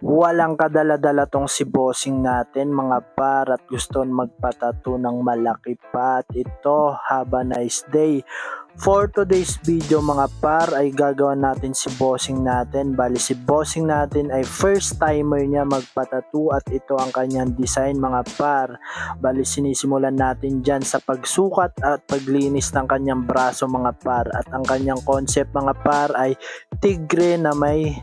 Walang kadala-dala tong si bossing natin mga par at gusto magpatato ng malaki pa at ito, have a nice day. For today's video mga par ay gagawa natin si bossing natin. Bali si bossing natin ay first timer niya magpatato at ito ang kanyang design mga par. Bali sinisimulan natin dyan sa pagsukat at paglinis ng kanyang braso mga par. At ang kanyang concept mga par ay tigre na may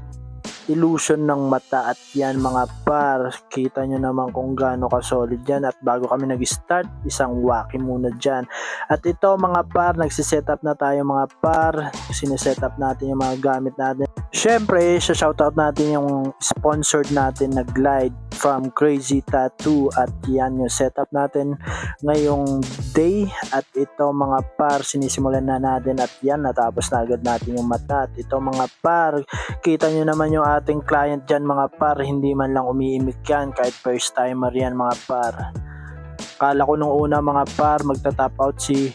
illusion ng mata at yan mga par, kita nyo naman kung gaano ka solid yan. At bago kami nag-start, isang waki muna dyan. At ito mga par, nagsisetup na tayo mga par, sinesetup natin yung mga gamit natin. Syempre, shoutout natin yung sponsored natin na Glide from Crazy Tattoo at yan yung setup natin ngayong day. At ito mga par, sinisimulan na natin at yan, natapos na agad natin yung mata. At ito mga par, kita nyo naman yung ating client dyan mga par, hindi man lang umiimik yan kahit first timer yan mga par. Kala ko nung una mga par magta-top out si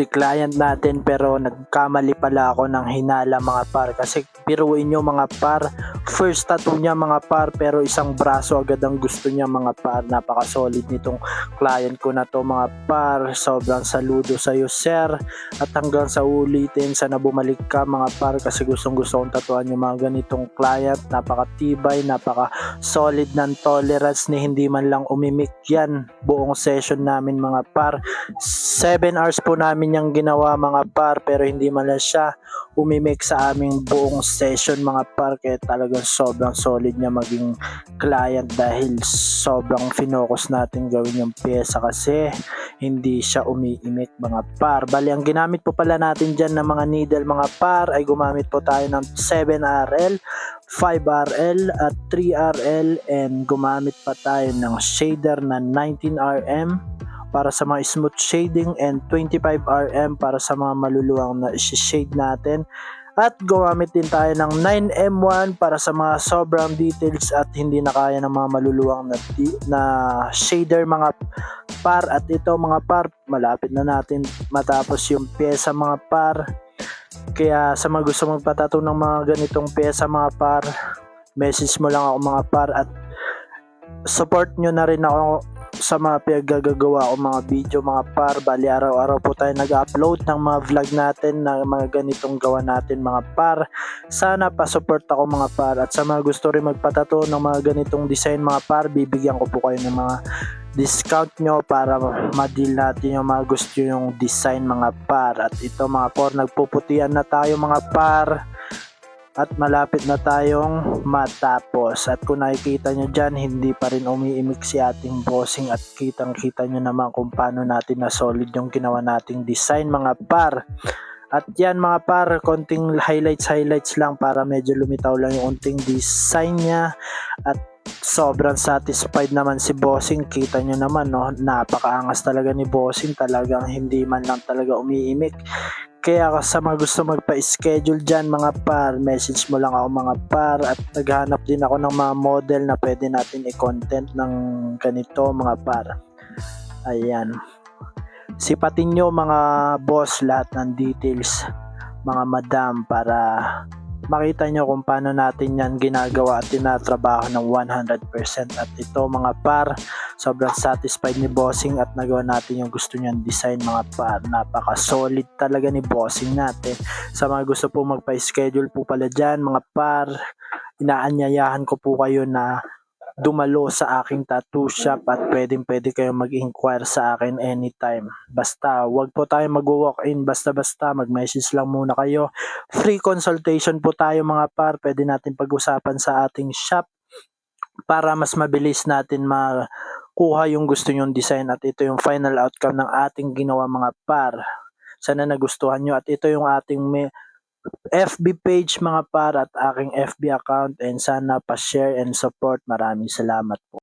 client natin pero nagkamali pala ako ng hinala mga par, kasi biruin nyo mga par, first tattoo niya mga par pero isang braso agad ang gusto niya mga par. Napaka solid nitong client ko na to mga par, sobrang saludo sa iyo sir at hanggang sa ulitin, sana bumalik ka mga par kasi gustong gusto kong tatuan yung mga ganitong client. Napaka tibay, napaka solid ng tolerance ni hindi man lang umimik yan buong session namin mga par. 7 hours po namin yung ginawa mga par pero hindi man lang siya umimik sa aming buong session mga par, kaya talagang sobrang solid niya maging client dahil sobrang finokus natin gawin yung pyesa kasi hindi siya umiimik mga par. Bali ang ginamit po pala natin dyan ng mga needle mga par ay gumamit po tayo ng 7RL, 5RL at 3RL and gumamit pa tayo ng shader na 19RM para sa mga smooth shading and 25RM para sa mga maluluwang na shade natin. At gumamit din tayo ng 9M1 para sa mga sobrang details at hindi na kaya ng mga maluluwang na shader mga par. At ito mga par, malapit na natin matapos yung pyesa mga par. Kaya sa mga gusto magpatato ng mga ganitong pyesa mga par, message mo lang ako mga par at support nyo na rin ako sa mga pinagagawa ko mga video mga par. Bali araw-araw po tayo nag-upload ng mga vlog natin na mga ganitong gawa natin mga par. Sana pa-support ako mga par at sa mga gusto rin magpatato ng mga ganitong design mga par, bibigyan ko po kayo ng mga discount nyo para ma-deal natin yung mga gusto yung design mga par. At ito mga par, nagpuputian na tayo mga par at malapit na tayong matapos. At kung nakikita nyo dyan, hindi pa rin umiimik si ating bossing at kitang kita nyo naman kung paano natin na solid yung ginawa nating design mga par. At yan mga par, konting highlights lang para medyo lumitaw lang yung unting design niya. At sobrang satisfied naman si bossing, kita nyo naman no, napakaangas talaga ni bossing, talagang hindi man lang talaga umiimik. Kaya sa mga gusto magpa-schedule dyan mga par, message mo lang ako mga par. At naghanap din ako ng mga model na pwede natin i-content ng ganito mga par. Ayan, sipatin nyo mga boss lahat ng details mga madam para makita nyo kung paano natin yan ginagawa at tinatrabaho ng 100%. At ito mga par, sobrang satisfied ni bossing at nagawa natin yung gusto niyang design mga par. Napaka solid talaga ni bossing natin. Sa mga gusto po magpa-schedule po pala dyan mga par, inaanyayahan ko po kayo na dumalo sa aking tattoo shop at pwede kayong mag-inquire sa akin anytime. Basta wag po tayo mag-walk-in basta-basta, mag-message lang muna kayo. Free consultation po tayo mga par, pwede natin pag-usapan sa ating shop para mas mabilis natin makuha yung gusto nyong design. At ito yung final outcome ng ating ginawa mga par. Sana nagustuhan nyo at ito yung ating FB page mga par at aking FB account, and sana pa-share and support. Maraming salamat po.